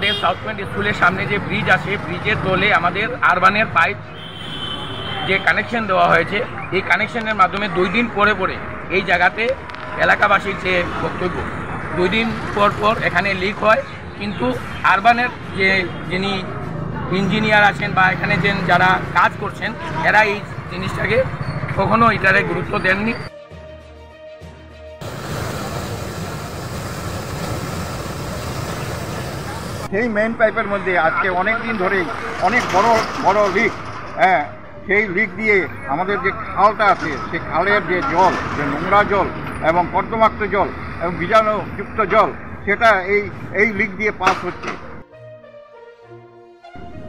আমাদের south point স্কুলের সামনে যে ব্রিজ আছে, ব্রিজের তলে আমাদের আরবানের পাইপ যে কানেকশন দেওয়া হয়েছে, এই কানেকশনের মাধ্যমে 2 দিন পরে পরে এই জায়গাতে এলাকাবাসীর যে বক্তব্য, 2 দিন পর পর এখানে লিক হয়। কিন্তু আরবানের যিনি ইঞ্জিনিয়ার আছেন বা এখানে যারা কাজ করছেন, এরা এই জিনিসটাকে কখনো এটারে গুরুত্ব দেননি। সেই মেইন পাইপের মধ্যে আজকে অনেক দিন ধরেই অনেক বড় লিক, সেই লিক দিয়ে আমাদের যে খালটা আছে, সেই খালের যে জল, যে নোংরা জল এবং কর্দমাক্ত জল এবং বীজাণুযুক্ত জল, সেটা এই লিক দিয়ে পাস হচ্ছে।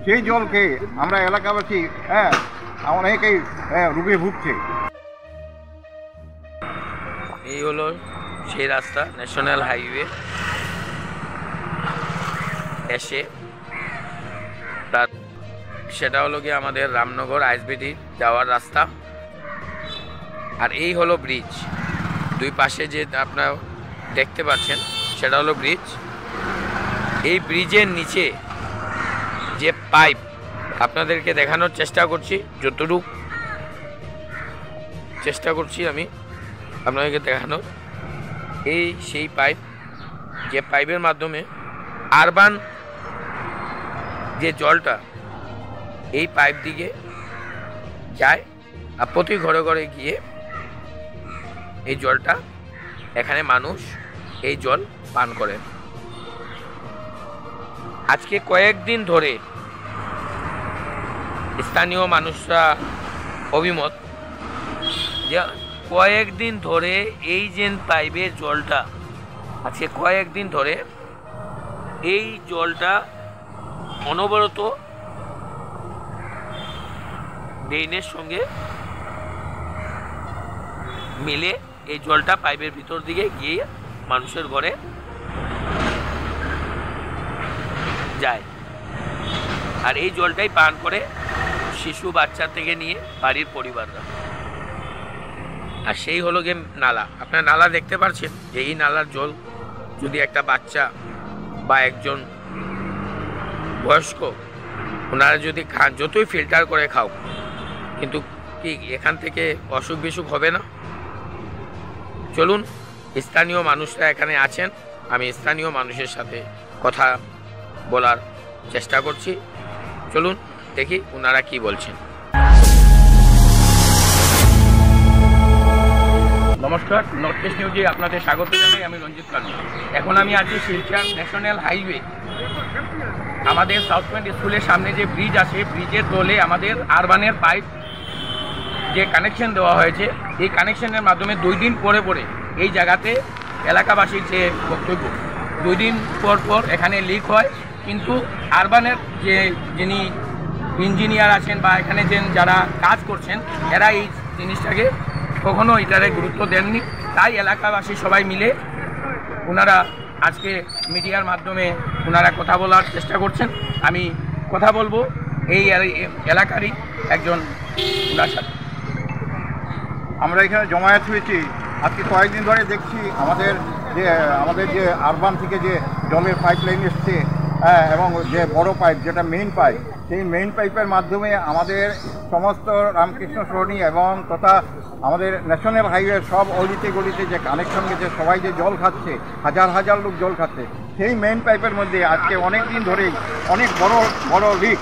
সেই জল খেয়ে আমরা এলাকাবাসী অনেকেই রোগে ভুগছে। এই হলো সেই রাস্তা, ন্যাশনাল হাইওয়ে এসে সেটা হলো গিয়ে আমাদের রামনগর আইএসবিটি যাওয়ার রাস্তা। আর এই হলো ব্রিজ, 2 পাশে যে আপনারা দেখতে পাচ্ছেন সেটা হলো ব্রিজ। এই ব্রিজের নিচে যে পাইপ আপনাদেরকে দেখানোর চেষ্টা করছি, যতটুকু চেষ্টা করছি আমি আপনাদেরকে দেখানোর, এই সেই পাইপ, যে পাইপের মাধ্যমে আরবান যে জলটা এই পাইপ দিকে যায় আর প্রতি ঘরে ঘরে গিয়ে এই জলটা, এখানে মানুষ এই জল পান করেন। আজকে কয়েকদিন ধরে স্থানীয় মানুষরা অভিমত যে কয়েকদিন ধরে এই যে পাইপের জলটা, আজকে কয়েকদিন ধরে এই জলটা অনবরত ড্রেনের সঙ্গে মিলে এই জলটা পাইপের ভিতর দিকে গিয়ে মানুষের ঘরে যায়। আর এই জলটাই পান করে শিশু বাচ্চা থেকে নিয়ে বাড়ির পরিবাররা। আর সেই হলো গিয়ে নালা, আপনার নালা দেখতে পাচ্ছেন যে এই নালার জল যদি একটা বাচ্চা বা একজন বয়স্ক ওনারা যদি খান, যতই ফিল্টার করে খাও, কিন্তু কি এখান থেকে অসুখ বিসুখ হবে না? চলুন, স্থানীয় মানুষরা এখানে আছেন, আমি স্থানীয় মানুষের সাথে কথা বলার চেষ্টা করছি। চলুন দেখি ওনারা কি বলছেন। নমস্কার, নর্থ ইস্ট নিউজে আপনাদের স্বাগত জানাই। আমি রঞ্জিত কার্জি। এখন আমি আছি শিলচর ন্যাশনাল হাইওয়ে, আমাদের সাউথ পয়েন্ট স্কুলের সামনে যে ব্রিজ আছে, ব্রিজের তলে আমাদের আরবানের পাইপ যে কানেকশন দেওয়া হয়েছে, এই কানেকশনের মাধ্যমে 2 দিন পরে পরে এই জায়গাতে এলাকাবাসীর যে বক্তব্য, 2 দিন পর পর এখানে লিক হয়। কিন্তু আরবানের যিনি ইঞ্জিনিয়ার আছেন বা এখানে যারা কাজ করছেন, এরা এই জিনিসটাকে কখনো এটারে গুরুত্ব দেননি। তাই এলাকাবাসী সবাই মিলে ওনারা আজকে মিডিয়ার মাধ্যমে ওনারা কথা বলার চেষ্টা করছেন। আমি কথা বলবো এই এলাকারই একজন ওনার সাথে। আমরা এখানে জমায়েত হয়েছি আজকে কয়েকদিন ধরে, দেখছি আমাদের যে আরবান থেকে যে জলের পাইপ লাইন এসছে, এবং যে বড় পাইপ, যেটা মেইন পাইপ, সেই মেইন পাইপের মাধ্যমে আমাদের সমস্ত রামকৃষ্ণ সরণি এবং তথা আমাদের ন্যাশনাল হাইওয়ের সব অলিতে গলিতে যে কানেকশন গেছে, সবাই যে জল খাচ্ছে, হাজার হাজার লোক জল খাচ্ছে, সেই মেইন পাইপের মধ্যে আজকে অনেক দিন ধরেই অনেক বড় লিক,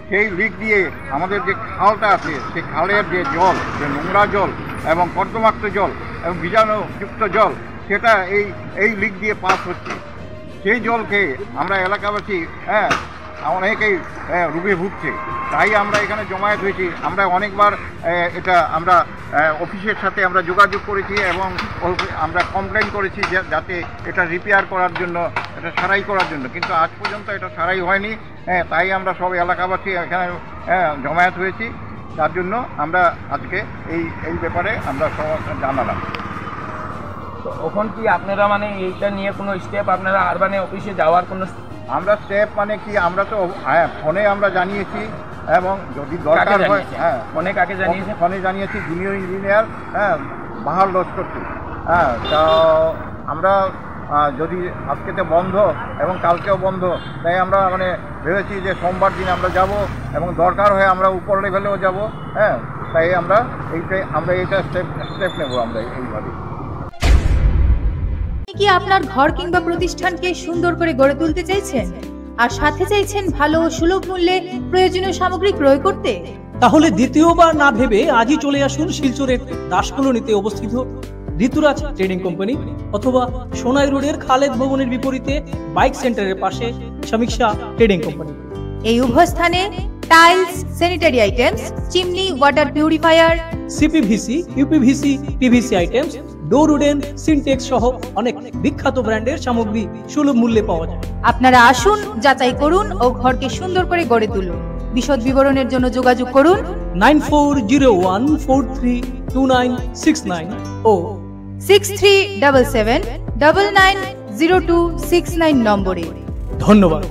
সেই লিক দিয়ে আমাদের যে খালটা আছে, সেই খালের যে জল, যে নোংরা জল এবং কর্দমাক্ত জল এবং বীজাণুযুক্ত জল, সেটা এই লিক দিয়ে পাস হচ্ছে। সেই জল খেয়ে আমরা এলাকাবাসী অনেকেই রোগে ভুগছে। তাই আমরা এখানে জমায়েত হয়েছি। আমরা অনেকবার এটা আমরা অফিসের সাথে আমরা যোগাযোগ করেছি এবং আমরা কমপ্লেন করেছি যাতে এটা রিপেয়ার করার জন্য, এটা সারাই করার জন্য, কিন্তু আজ পর্যন্ত এটা সারাই হয়নি। তাই আমরা সব এলাকাবাসী এখানে জমায়েত হয়েছি। তার জন্য আমরা আজকে এই ব্যাপারে আমরা সব জানালাম। তো এখন কি আপনারা মানে এইটা নিয়ে কোনো স্টেপ আপনারা আরবানে অফিসে যাওয়ার কোনো আমরা স্টেপ মানে কি, আমরা তো ফোনে আমরা জানিয়েছি এবং যদি দরকার হয় ফোনে কাকে জানিয়েছি? ফোনে জানিয়েছি জুনিয়র ইঞ্জিনিয়ার বাহার লস্করকে। তো আমরা যদি আজকেতে বন্ধ এবং কালকেও বন্ধ, তাই আমরা মানে ভেবেছি যে সোমবার দিন আমরা যাব এবং দরকার হয়ে আমরা উপর লেভেলেও যাব। হ্যাঁ, তাই আমরা এইটা স্টেপ নেব আমরা এইভাবে। কি আপনার ঘর কিংবা প্রতিষ্ঠানকে সুন্দর করে গড়ে তুলতে চাইছেন আর সাথে চাইছেন ভালো ও সুলভ মূল্যে প্রয়োজনীয় সামগ্রী ক্রয় করতে? তাহলে দ্বিতীয়বার না ভেবে আজই চলে আসুন শিলচরের দাস কলোনিতে অবস্থিত ঋতুরাজ ট্রেডিং কোম্পানি অথবা সোনাই রোডের খালেদ ভবনের বিপরীতে বাইক সেন্টারের পাশে সমীক্ষা ট্রেডিং কোম্পানি। এই উভয় স্থানে tiles, sanitary items, chimney, water purifier, CPVC, uPVC, PVC items, ডোর উডেন, সিনটেক্স সহ অনেক বিখ্যাত ব্র্যান্ডের সামগ্রী সুলভ মূল্যে পাওয়া যায়। আপনারা আসুন, যাচাই করুন ও ঘরকে সুন্দর করে গড়ে তুলুন। বিশদ বিবরণের জন্য যোগাযোগ করুন 9401432969 ও 6377990269 নম্বরে। ধন্যবাদ।